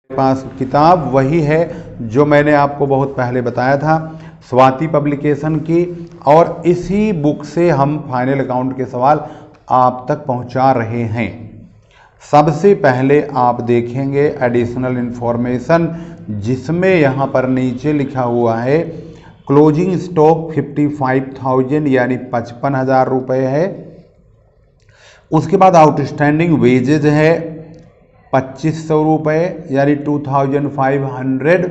पास किताब वही है जो मैंने आपको बहुत पहले बताया था, स्वाति पब्लिकेशन की, और इसी बुक से हम फाइनल अकाउंट के सवाल आप तक पहुंचा रहे हैं। सबसे पहले आप देखेंगे एडिशनल इंफॉर्मेशन, जिसमें यहाँ पर नीचे लिखा हुआ है क्लोजिंग स्टॉक 55,000 यानी 55,000 रुपये है। उसके बाद आउटस्टैंडिंग वेजेज है 2,500 रुपये यानी 2,500,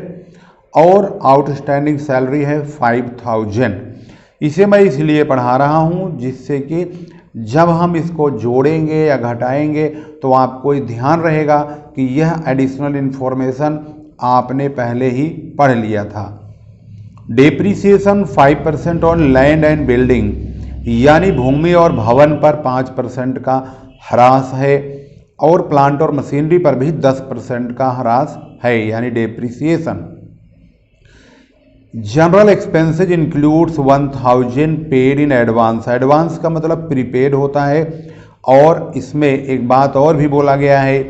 और आउटस्टैंडिंग सैलरी है 5,000। इसे मैं इसलिए पढ़ा रहा हूँ जिससे कि जब हम इसको जोड़ेंगे या घटाएंगे तो आपको ध्यान रहेगा कि यह एडिशनल इंफॉर्मेशन आपने पहले ही पढ़ लिया था। Depreciation 5% on land and building, यानी भूमि और भवन पर 5% का ह्रास है, और प्लांट और मशीनरी पर भी 10% का ह्रास है यानी depreciation. General expenses includes 1,000 paid in advance. Advance का मतलब प्रीपेड होता है, और इसमें एक बात और भी बोला गया है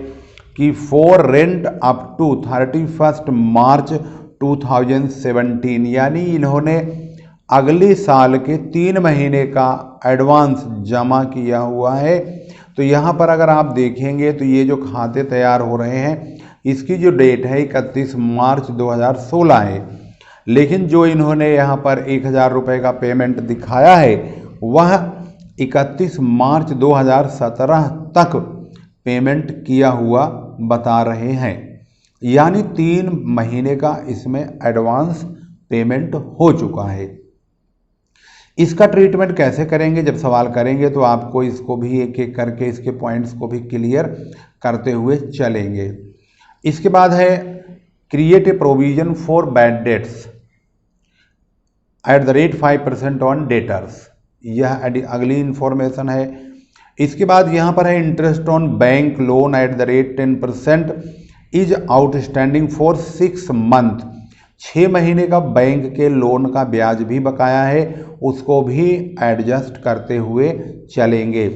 कि फॉर रेंट अप टू 31 मार्च 2017, यानी इन्होंने अगले साल के 3 महीने का एडवांस जमा किया हुआ है। तो यहाँ पर अगर आप देखेंगे तो ये जो खाते तैयार हो रहे हैं इसकी जो डेट है 31 मार्च 2016 है, लेकिन जो इन्होंने यहाँ पर 1,000 रुपये का पेमेंट दिखाया है वह 31 मार्च 2017 तक पेमेंट किया हुआ बता रहे हैं, यानी 3 महीने का इसमें एडवांस पेमेंट हो चुका है। इसका ट्रीटमेंट कैसे करेंगे, जब सवाल करेंगे तो आपको इसको भी एक एक करके इसके पॉइंट्स को भी क्लियर करते हुए चलेंगे। इसके बाद है create a provision for bad debts at the rate 5% on debtors, यह अगली इंफॉर्मेशन है। इसके बाद यहाँ पर है interest on bank loan at the rate 10% is outstanding for 6 month. 6 महीने का बैंक के लोन का ब्याज भी बकाया है, उसको भी एडजस्ट करते हुए चलेंगे।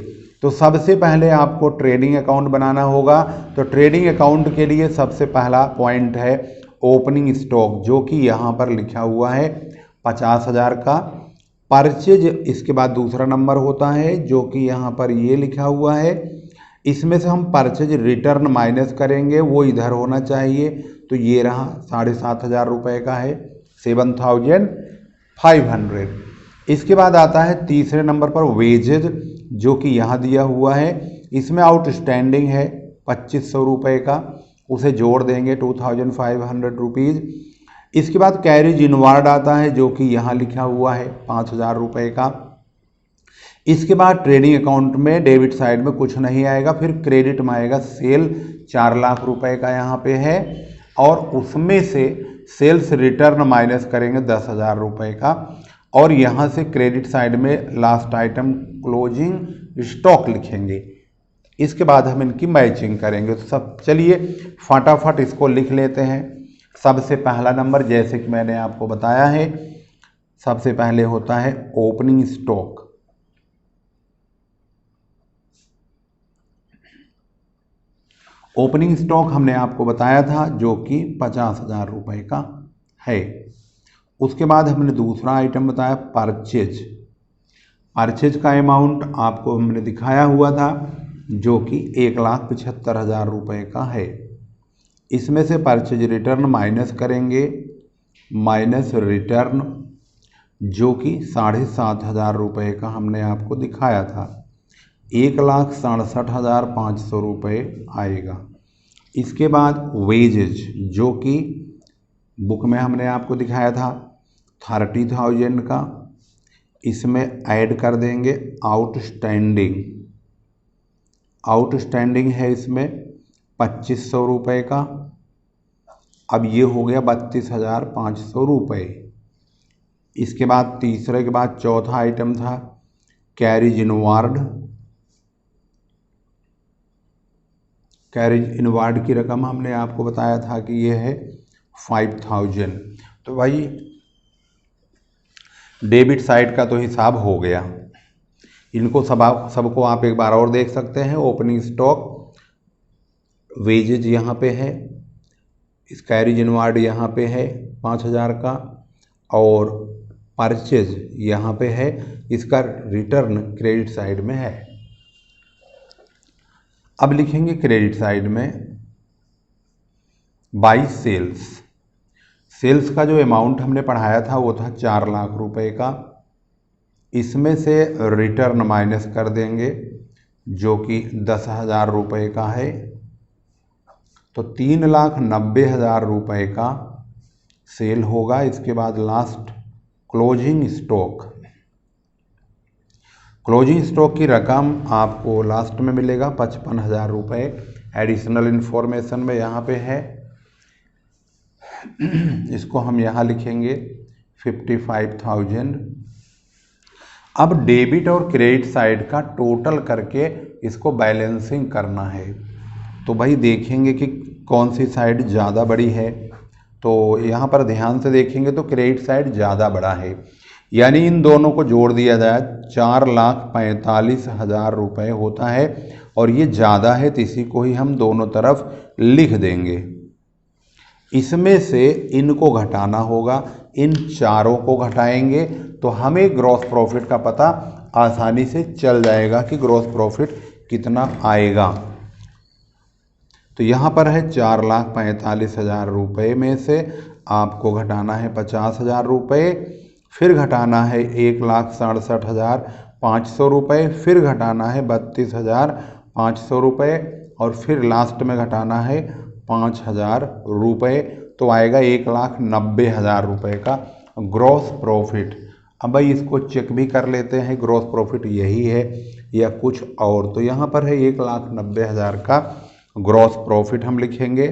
तो सबसे पहले आपको ट्रेडिंग अकाउंट बनाना होगा। तो ट्रेडिंग अकाउंट के लिए सबसे पहला पॉइंट है ओपनिंग स्टॉक, जो कि यहाँ पर लिखा हुआ है 50,000 का। परचेज इसके बाद दूसरा नंबर होता है जो कि यहाँ पर ये लिखा हुआ है। इसमें से हम परचेज रिटर्न माइनस करेंगे, वो इधर होना चाहिए, तो ये रहा 7,500 रुपये का है 7,500। इसके बाद आता है तीसरे नंबर पर वेजेज, जो कि यहाँ दिया हुआ है। इसमें आउटस्टैंडिंग है 2,500 रुपये का, उसे जोड़ देंगे 2,500 रुपीज़। इसके बाद कैरिज इनवार्ड आता है जो कि यहाँ लिखा हुआ है 5,000 रुपये का। इसके बाद ट्रेडिंग अकाउंट में डेबिट साइड में कुछ नहीं आएगा, फिर क्रेडिट में आएगा सेल 4 लाख रुपए का यहाँ पे है, और उसमें से सेल्स रिटर्न माइनस करेंगे 10,000 रुपये का, और यहाँ से क्रेडिट साइड में लास्ट आइटम क्लोजिंग स्टॉक लिखेंगे। इसके बाद हम इनकी मैचिंग करेंगे। तो सब चलिए फटाफट इसको लिख लेते हैं। सबसे पहला नंबर जैसे कि मैंने आपको बताया है, सबसे पहले होता है ओपनिंग स्टॉक। ओपनिंग स्टॉक हमने आपको बताया था जो कि 50,000 रुपये का है। उसके बाद हमने दूसरा आइटम बताया परचेज। परचेज का अमाउंट आपको हमने दिखाया हुआ था जो कि 1,75,000 रुपये का है। इसमें से परचेज रिटर्न माइनस करेंगे, माइनस रिटर्न जो कि 7,500 रुपये का हमने आपको दिखाया था, 1,67,500 रुपये आएगा। इसके बाद वेजेज जो कि बुक में हमने आपको दिखाया था 30,000 का, इसमें ऐड कर देंगे आउटस्टैंडिंग। आउटस्टैंडिंग है इसमें 2,500 रुपये का। अब ये हो गया 32,500 रुपये। इसके बाद तीसरे के बाद चौथा आइटम था कैरिज इनवार्ड। कैरिज इनवार्ड की रकम हमने आपको बताया था कि ये है 5,000। तो भाई डेबिट साइड का तो हिसाब हो गया। इनको सबको आप एक बार और देख सकते हैं। ओपनिंग स्टॉक, वेजेज यहाँ पे है, इसका एरिजिनवार्ड यहाँ पे है 5000 का, और परचेज यहाँ पे है, इसका रिटर्न क्रेडिट साइड में है। अब लिखेंगे क्रेडिट साइड में बाई सेल्स। सेल्स का जो अमाउंट हमने पढ़ाया था वो था 4 लाख रुपए का, इसमें से रिटर्न माइनस कर देंगे जो कि 10,000 रुपये का है, तो 3,90,000 रुपये का सेल होगा। इसके बाद last closing stock. Closing stock की रकम आपको लास्ट में मिलेगा 55,000 रुपये। एडिशनल इन्फॉर्मेशन में यहाँ पे है, इसको हम यहाँ लिखेंगे 55,000। अब डेबिट और क्रेडिट साइड का टोटल करके इसको बैलेंसिंग करना है। तो भाई देखेंगे कि कौन सी साइड ज़्यादा बड़ी है, तो यहाँ पर ध्यान से देखेंगे तो क्रेडिट साइड ज़्यादा बड़ा है, यानी इन दोनों को जोड़ दिया जाए 4,45,000 रुपये होता है, और ये ज़्यादा है तो इसी को ही हम दोनों तरफ लिख देंगे। इसमें से इनको घटाना होगा, इन चारों को घटाएंगे तो हमें ग्रॉस प्रॉफिट का पता आसानी से चल जाएगा कि ग्रॉस प्रॉफिट कितना आएगा। तो यहाँ पर है 4,45,000 रुपये में से आपको घटाना है 50,000 रुपये, फिर घटाना है 1,67,500 रुपये, फिर घटाना है 32,500 रुपये, और फिर लास्ट में घटाना है 5,000 रुपये, तो आएगा 1,90,000 रुपये का ग्रॉस प्रॉफिट। अब भाई इसको चेक भी कर लेते हैं ग्रॉस प्रॉफिट यही है या कुछ और। तो यहाँ पर है 1,90,000 का ग्रॉस प्रॉफिट हम लिखेंगे।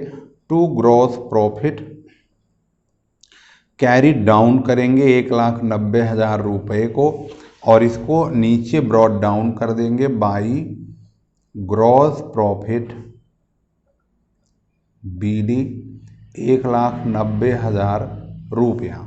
To gross profit carry down करेंगे 1,90,000 रुपये को, और इसको नीचे ब्रॉड डाउन कर देंगे बाई ग्रॉस प्रॉफिट BD 1,90,000 रुपया।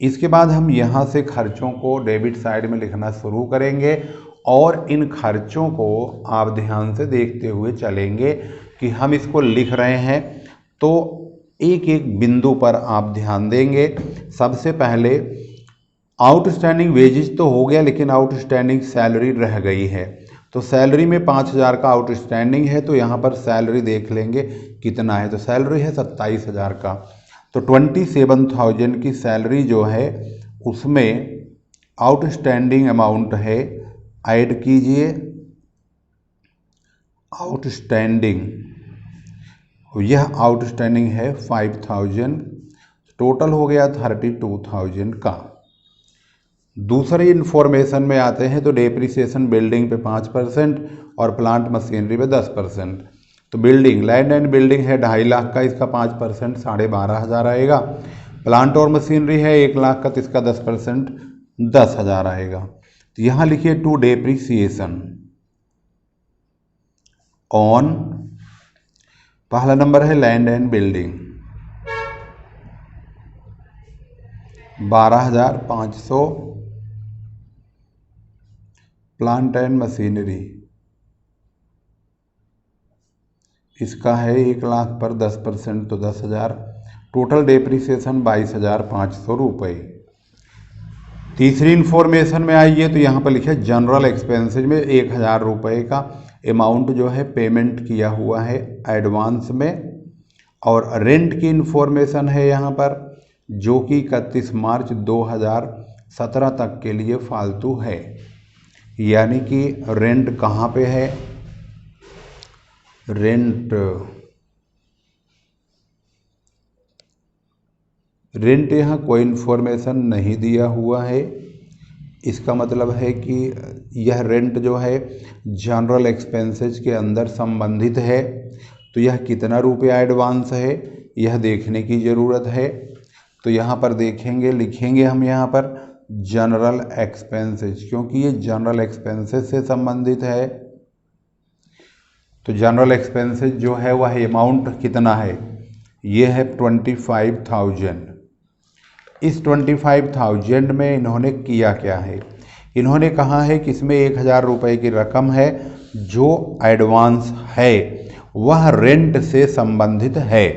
इसके बाद हम यहाँ से खर्चों को डेबिट साइड में लिखना शुरू करेंगे, और इन खर्चों को आप ध्यान से देखते हुए चलेंगे कि हम इसको लिख रहे हैं, तो एक एक बिंदु पर आप ध्यान देंगे। सबसे पहले आउटस्टैंडिंग वेजेस तो हो गया, लेकिन आउटस्टैंडिंग सैलरी रह गई है। तो सैलरी में 5,000 का आउटस्टैंडिंग है, तो यहाँ पर सैलरी देख लेंगे कितना है। तो सैलरी है 27,000 का, तो 27,000 की सैलरी जो है उसमें आउटस्टैंडिंग अमाउंट है, ऐड कीजिए आउटस्टैंडिंग, यह आउटस्टैंडिंग है 5,000, टोटल हो गया 32,000 का। दूसरी इन्फॉर्मेशन में आते हैं तो डेप्रिसिएशन बिल्डिंग पे 5% और प्लांट मशीनरी पे 10%। तो बिल्डिंग, लैंड एंड बिल्डिंग है 2.5 लाख का, इसका 5% 12,500 आएगा। प्लांट और मशीनरी है 1 लाख का, तो इसका 10% 10,000 आएगा। तो यहाँ लिखिए टू डेप्रिसिएशन ऑन, पहला नंबर है land and building 12,500, plant and machinery इसका है 1 लाख पर 10% तो 10,000, टोटल डेप्रिसिएशन 22,500 रुपये। तीसरी इन्फॉर्मेशन में आइए तो यहाँ पर लिखे जनरल एक्सपेंसेज में 1,000 रुपये का अमाउंट जो है पेमेंट किया हुआ है एडवांस में, और रेंट की इन्फॉर्मेशन है यहाँ पर जो कि 31 मार्च 2017 तक के लिए फालतू है। यानी कि रेंट कहाँ पे है, रेंट यहाँ कोई इन्फॉर्मेशन नहीं दिया हुआ है। इसका मतलब है कि यह रेंट जो है जनरल एक्सपेंसेस के अंदर संबंधित है, तो यह कितना रुपया एडवांस है यह देखने की ज़रूरत है। तो यहाँ पर देखेंगे, लिखेंगे हम यहाँ पर जनरल एक्सपेंसेस, क्योंकि ये जनरल एक्सपेंसेस से संबंधित है। तो जनरल एक्सपेंसेस जो है वह अमाउंट कितना है, ये है 25,000। इस 25,000 में इन्होंने किया क्या है, इन्होंने कहा है कि इसमें 1,000 रुपये की रकम है जो एडवांस है, वह रेंट से संबंधित है।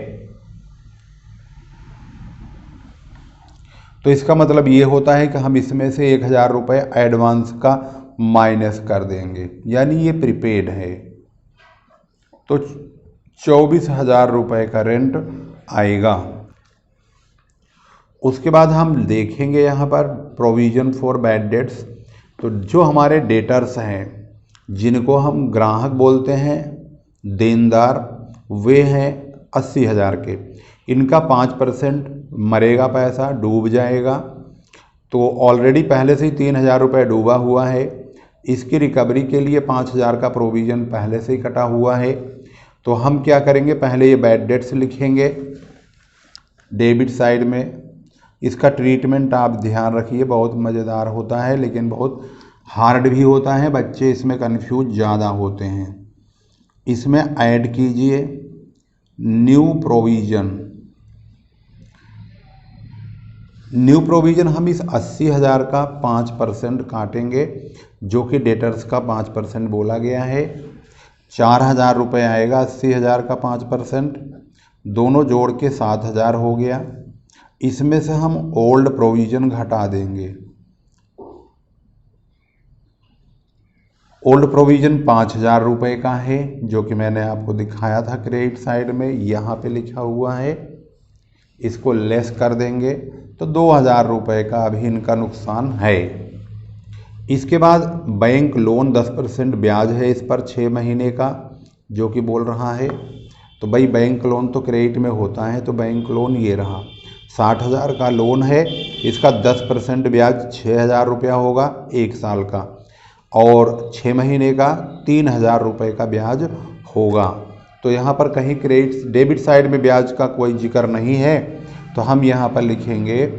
तो इसका मतलब ये होता है कि हम इसमें से 1000 रुपये एडवांस का माइनस कर देंगे, यानी ये प्रीपेड है। तो 24,000 रुपये का रेंट आएगा। उसके बाद हम देखेंगे यहाँ पर प्रोविज़न फॉर बैड डेट्स। तो जो हमारे डेटर्स हैं, जिनको हम ग्राहक बोलते हैं, देनदार, वे हैं 80,000 के। इनका 5% मरेगा, पैसा डूब जाएगा। तो ऑलरेडी पहले से ही 3,000 रुपये डूबा हुआ है। इसकी रिकवरी के लिए 5,000 का प्रोविज़न पहले से ही कटा हुआ है। तो हम क्या करेंगे, पहले ये बैड डेट्स लिखेंगे डेबिट साइड में। इसका ट्रीटमेंट आप ध्यान रखिए, बहुत मज़ेदार होता है लेकिन बहुत हार्ड भी होता है। बच्चे इसमें कंफ्यूज ज़्यादा होते हैं। इसमें ऐड कीजिए न्यू प्रोविज़न। न्यू प्रोविज़न हम इस 80,000 का 5% काटेंगे, जो कि डेटर्स का 5% बोला गया है। 4,000 रुपये आएगा 80,000 का 5%, दोनों जोड़ के 7,000 हो गया। इसमें से हम ओल्ड प्रोविज़न घटा देंगे। ओल्ड प्रोविज़न 5,000 रुपये का है, जो कि मैंने आपको दिखाया था क्रेडिट साइड में, यहाँ पे लिखा हुआ है। इसको लेस कर देंगे तो 2,000 रुपये का अभी इनका नुकसान है। इसके बाद बैंक लोन 10% ब्याज है इस पर 6 महीने का, जो कि बोल रहा है। तो भाई बैंक लोन तो क्रेडिट में होता है, तो बैंक लोन ये रहा 60,000 का लोन है। इसका 10% ब्याज 6,000 रुपया होगा 1 साल का, और 6 महीने का 3,000 रुपये का ब्याज होगा। तो यहाँ पर कहीं क्रेडिट डेबिट साइड में ब्याज का कोई जिक्र नहीं है, तो हम यहाँ पर लिखेंगे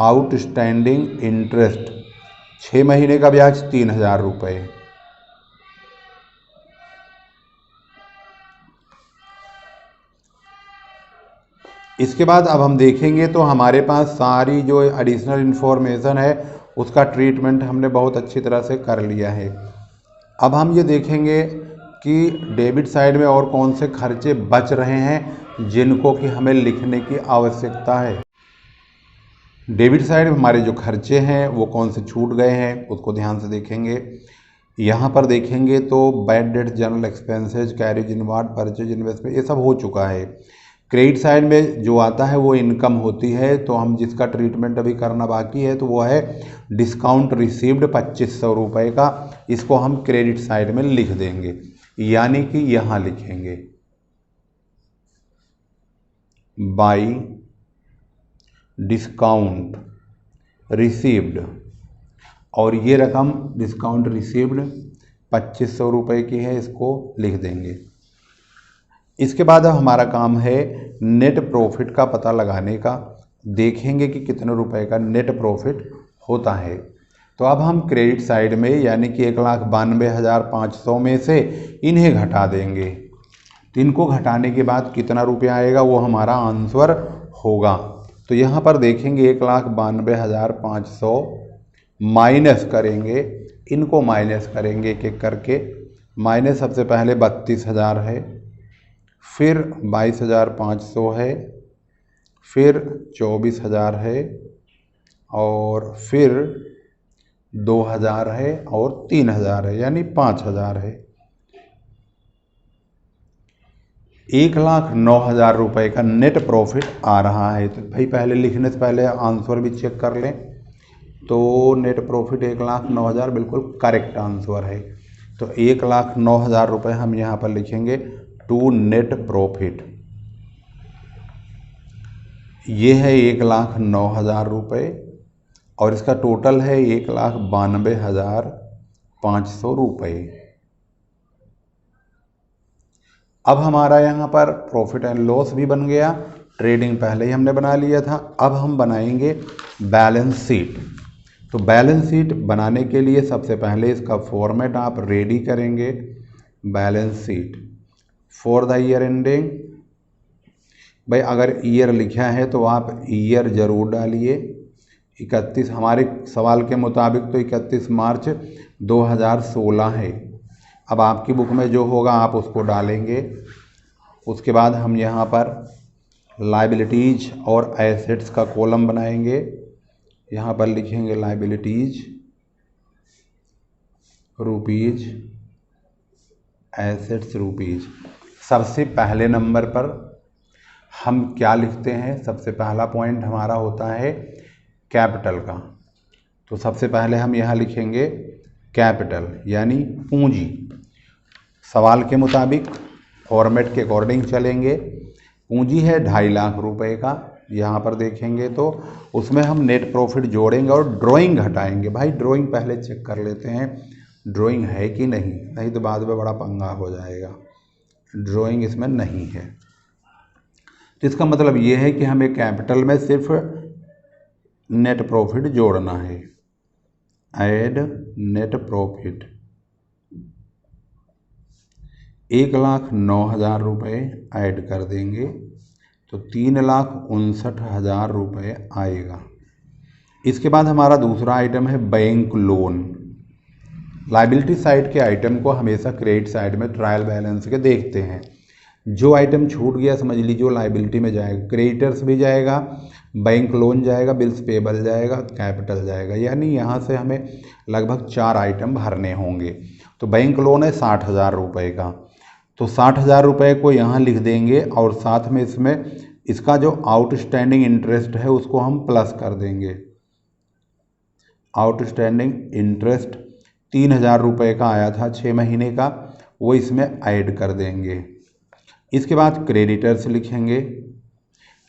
आउटस्टैंडिंग इंटरेस्ट। 6 महीने का ब्याज 3,000 रुपये। इसके बाद अब हम देखेंगे तो हमारे पास सारी जो एडिशनल इन्फॉर्मेशन है उसका ट्रीटमेंट हमने बहुत अच्छी तरह से कर लिया है। अब हम ये देखेंगे कि डेबिट साइड में और कौन से खर्चे बच रहे हैं जिनको कि हमें लिखने की आवश्यकता है। डेबिट साइड में हमारे जो खर्चे हैं वो कौन से छूट गए हैं उसको ध्यान से देखेंगे। यहाँ पर देखेंगे तो bad debt, general expenses, carriage inward, purchase, investment, ये सब हो चुका है। क्रेडिट साइड में जो आता है वो इनकम होती है, तो हम जिसका ट्रीटमेंट अभी करना बाकी है तो वो है डिस्काउंट रिसीव्ड 2,500 रुपये का। इसको हम क्रेडिट साइड में लिख देंगे, यानी कि यहाँ लिखेंगे बाई डिस्काउंट रिसीव्ड, और ये रकम डिस्काउंट रिसीव्ड 2,500 रुपये की है, इसको लिख देंगे। इसके बाद अब हमारा काम है नेट प्रॉफिट का पता लगाने का। देखेंगे कि कितने रुपए का नेट प्रॉफिट होता है। तो अब हम क्रेडिट साइड में यानी कि 1,92,500 में से इन्हें घटा देंगे। तो इनको घटाने के बाद कितना रुपया आएगा वो हमारा आंसर होगा। तो यहाँ पर देखेंगे 1,92,500 माइनस करेंगे, इनको माइनस करेंगे एक एक करके। माइनस सबसे पहले 32,000 है, फिर 22,500 है, फिर 24,000 है, और फिर 2,000 है, और 3,000 है, यानी 5,000 है। 1,09,000 रुपये का नेट प्रॉफिट आ रहा है। तो भाई पहले लिखने से पहले आंसर भी चेक कर लें। तो नेट प्रॉफिट 1,09,000 बिल्कुल करेक्ट आंसर है। तो 1,09,000 रुपये हम यहाँ पर लिखेंगे टू नेट प्रॉफिट। ये है 1,09,000 रुपये, और इसका टोटल है 1,92,500 रुपये। अब हमारा यहाँ पर प्रॉफिट एंड लॉस भी बन गया, ट्रेडिंग पहले ही हमने बना लिया था। अब हम बनाएंगे बैलेंस शीट। तो बैलेंस शीट बनाने के लिए सबसे पहले इसका फॉर्मेट आप रेडी करेंगे। Balance sheet for the year ending, भाई अगर ईयर लिखा है तो आप ईयर ज़रूर डालिए। 31, हमारे सवाल के मुताबिक तो 31 मार्च 2016 है। अब आपकी बुक में जो होगा आप उसको डालेंगे। उसके बाद हम यहाँ पर लायबिलिटीज और एसेट्स का कॉलम बनाएंगे। यहाँ पर लिखेंगे लाइबिलिटीज रुपीज, एसेट्स रुपीज। सबसे पहले नंबर पर हम क्या लिखते हैं? सबसे पहला पॉइंट हमारा होता है कैपिटल का। तो सबसे पहले हम यहाँ लिखेंगे कैपिटल यानी पूंजी। सवाल के मुताबिक फॉर्मेट के अकॉर्डिंग चलेंगे। पूंजी है 2.5 लाख रुपए का। यहाँ पर देखेंगे तो उसमें हम नेट प्रॉफिट जोड़ेंगे और ड्राइंग घटाएंगे। भाई ड्राइंग पहले चेक कर लेते हैं ड्राइंग है कि नहीं, नहीं तो बाद में बड़ा पंगा हो जाएगा। ड्राइंग इसमें नहीं है, तो इसका मतलब ये है कि हमें कैपिटल में सिर्फ नेट प्रॉफिट जोड़ना है। ऐड नेट प्रॉफिट 1,09,000 रुपये ऐड कर देंगे तो 3,59,000 रुपये आएगा। इसके बाद हमारा दूसरा आइटम है बैंक लोन। लाइबिलिटी साइड के आइटम को हमेशा क्रेडिट साइड में ट्रायल बैलेंस के देखते हैं। जो आइटम छूट गया समझ लीजिए लाइबिलिटी में जाएगा, क्रेडिटर्स भी जाएगा, बैंक लोन जाएगा, बिल्स पेबल जाएगा, कैपिटल जाएगा। यानी यहाँ से हमें लगभग 4 आइटम भरने होंगे। तो बैंक लोन है 60,000 रुपये का, तो 60,000 रुपये को यहाँ लिख देंगे और साथ में इसमें इसका जो आउटस्टैंडिंग इंटरेस्ट है उसको हम प्लस कर देंगे। आउटस्टैंडिंग इंटरेस्ट 3,000 रुपये का आया था 6 महीने का, वो इसमें ऐड कर देंगे। इसके बाद क्रेडिटर्स लिखेंगे।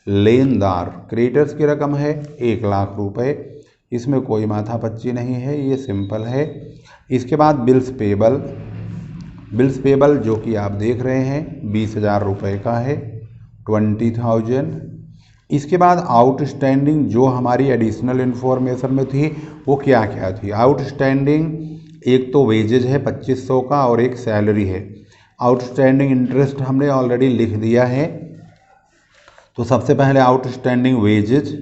लेनदार क्रेडिटर्स की रकम है 1 लाख रुपये, इसमें कोई माथापच्ची नहीं है, ये सिंपल है। इसके बाद बिल्स पेबल, बिल्स पेबल जो कि आप देख रहे हैं 20,000 रुपये का है, 20,000। इसके बाद आउटस्टैंडिंग जो हमारी एडिशनल इन्फॉर्मेशन में थी वो क्या क्या थी? आउटस्टैंडिंग एक तो वेजेज है 2500 का और एक सैलरी है। आउटस्टैंडिंग इंटरेस्ट हमने ऑलरेडी लिख दिया है, तो सबसे पहले आउटस्टैंडिंग वेजेज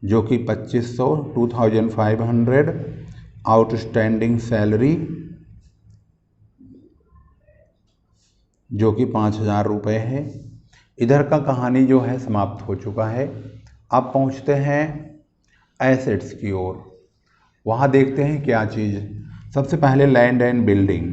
जो कि 2500 2500, आउटस्टैंडिंग सैलरी जो कि 5,000 रुपये है। इधर का कहानी जो है समाप्त हो चुका है। अब पहुंचते हैं एसेट्स की ओर। वहाँ देखते हैं क्या चीज़। सबसे पहले land and building.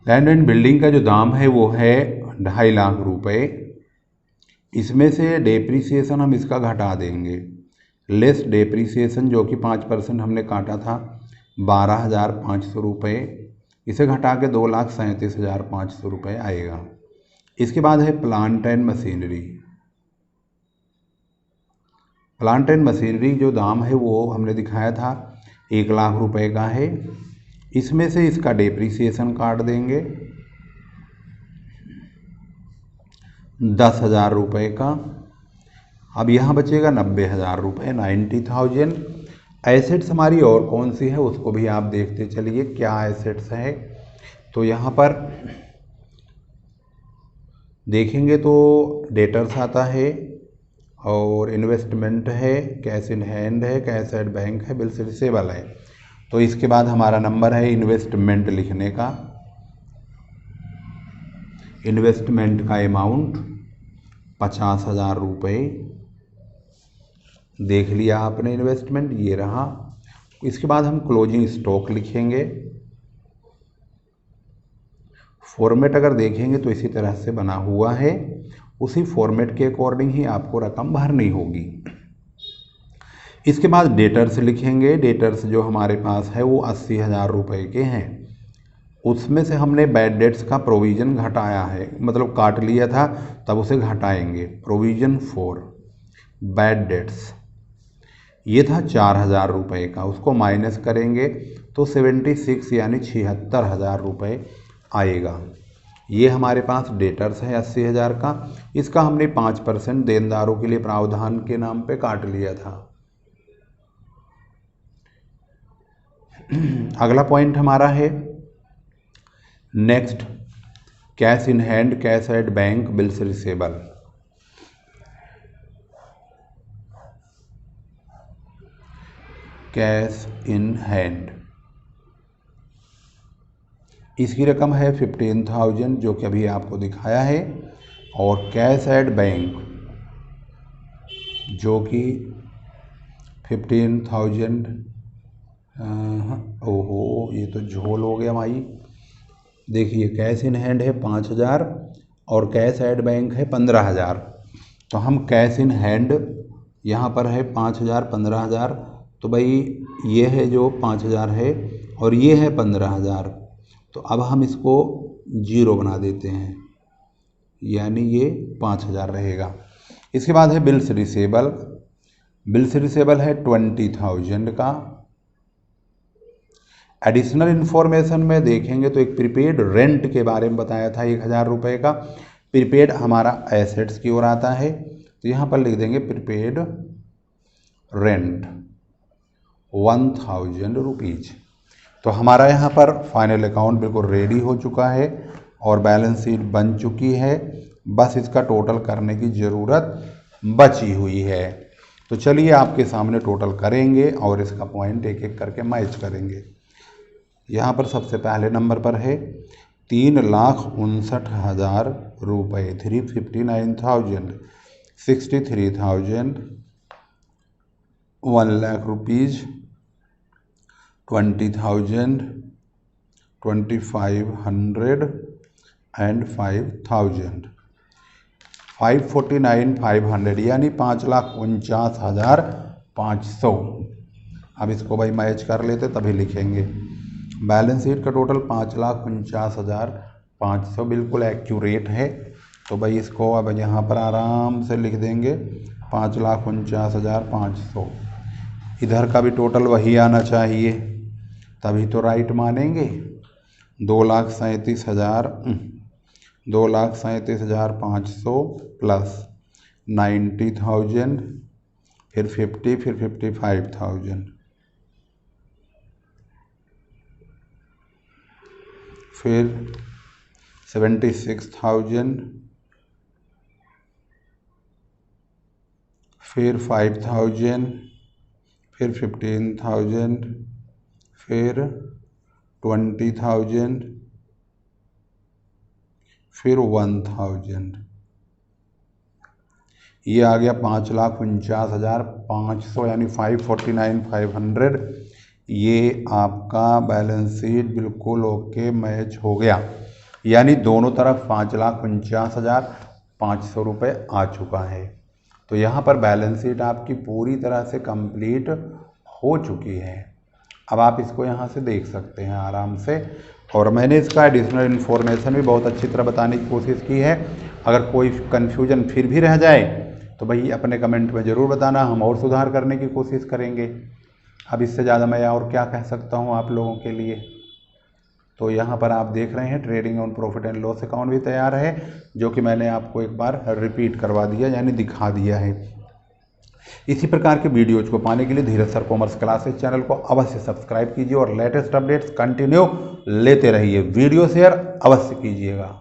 Land and building का जो दाम है वो है 2.5 लाख रुपए। इसमें से डेप्रीसिएशन हम इसका घटा देंगे। लेस डेप्रीसिएशन जो कि 5% हमने काटा था 12,500 रुपये, इसे घटा के 2,37,500 रुपये आएगा। इसके बाद है plant and machinery. Plant and machinery जो दाम है वो हमने दिखाया था 1 लाख रुपए का है। इसमें से इसका डेप्रीसिएशन काट देंगे 10,000 रुपये का। अब यहाँ बचेगा 90,000 रुपये, 90,000। एसेट्स हमारी और कौन सी है उसको भी आप देखते चलिए क्या एसेट्स है। तो यहाँ पर देखेंगे तो डेटर्स आता है और इन्वेस्टमेंट है, कैश इन हैंड है, कैश एट बैंक है, बिल्स रिसीवेबल है। तो इसके बाद हमारा नंबर है इन्वेस्टमेंट लिखने का। इन्वेस्टमेंट का अमाउंट 50,000 रुपये। देख लिया आपने इन्वेस्टमेंट, ये रहा। इसके बाद हम क्लोजिंग स्टॉक लिखेंगे। फॉर्मेट अगर देखेंगे तो इसी तरह से बना हुआ है, उसी फॉर्मेट के अकॉर्डिंग ही आपको रकम भरनी होगी। इसके बाद डेटर्स लिखेंगे। डेटर्स जो हमारे पास है वो 80,000 रुपये के हैं। उसमें से हमने बैड डेट्स का प्रोविज़न घटाया है, मतलब काट लिया था तब उसे घटाएंगे। प्रोविज़न फॉर बैड डेट्स ये था 4,000 रुपये का, उसको माइनस करेंगे तो 76 यानी 76,000 रुपये आएगा। ये हमारे पास डेटर्स है 80,000 का। इसका हमने 5% देनदारों के लिए प्रावधान के नाम पे काट लिया था। अगला पॉइंट हमारा है next, cash in hand, cash at bank, bills receivable. Cash in hand इसकी रकम है 15,000 जो कि अभी आपको दिखाया है, और कैश एट बैंक जो कि 15,000। ओहो ये तो झोल हो गया भाई। देखिए कैश इन हैंड है 5,000 और कैश एट बैंक है 15,000। तो हम कैश इन हैंड यहाँ पर है 5,000 15,000, तो भाई ये है जो 5,000 है और ये है 15,000। तो अब हम इसको जीरो बना देते हैं, यानी ये 5,000 रहेगा। इसके बाद है बिल्स रिसेबल। बिल्स रिसेबल है 20,000 का। एडिशनल इन्फॉर्मेशन में देखेंगे तो एक प्रीपेड रेंट के बारे में बताया था 1,000 रुपये का। प्रीपेड हमारा एसेट्स की ओर आता है, तो यहाँ पर लिख देंगे प्रीपेड रेंट 1,000 रुपीज़। तो हमारा यहाँ पर फाइनल अकाउंट बिल्कुल रेडी हो चुका है और बैलेंस शीट बन चुकी है, बस इसका टोटल करने की ज़रूरत बची हुई है। तो चलिए आपके सामने टोटल करेंगे और इसका पॉइंट एक एक करके मैच करेंगे। यहाँ पर सबसे पहले नंबर पर है 3,59,000 रुपये, 359,000, 63,000, 1,00,000 रुपीज़, 20,000, 2,500 एंड 5,000, 549,500 यानी 5,49,500। अब इसको भाई मैच कर लेते तभी लिखेंगे। बैलेंस शीट का टोटल 5,49,500 बिल्कुल एक्यूरेट है। तो भाई इसको अब यहाँ पर आराम से लिख देंगे 5,49,500। इधर का भी टोटल वही आना चाहिए, तभी तो राइट मानेंगे। 2,37,500 प्लस 90,000, फिर 50, फिर 55,000, फिर 76,000, फिर 5,000, फिर 15,000, फिर 20,000, फिर 1,000। ये आ गया 5,49,500 यानी 549,500। ये आपका बैलेंस शीट बिल्कुल ओके मैच हो गया, यानी दोनों तरफ 5,49,500 रुपये आ चुका है। तो यहाँ पर बैलेंस शीट आपकी पूरी तरह से कंप्लीट हो चुकी है। अब आप इसको यहाँ से देख सकते हैं आराम से, और मैंने इसका एडिशनल इन्फॉर्मेशन भी बहुत अच्छी तरह बताने की कोशिश की है। अगर कोई कन्फ्यूजन फिर भी रह जाए तो भाई अपने कमेंट में ज़रूर बताना, हम और सुधार करने की कोशिश करेंगे। अब इससे ज़्यादा मैं और क्या कह सकता हूँ आप लोगों के लिए। तो यहाँ पर आप देख रहे हैं trading on profit and loss account भी तैयार है, जो कि मैंने आपको एक बार रिपीट करवा दिया यानी दिखा दिया है। इसी प्रकार के वीडियोज को पाने के लिए धीरज सर कॉमर्स क्लासेस चैनल को अवश्य सब्सक्राइब कीजिए और लेटेस्ट अपडेट्स कंटिन्यू लेते रहिए। वीडियो शेयर अवश्य कीजिएगा।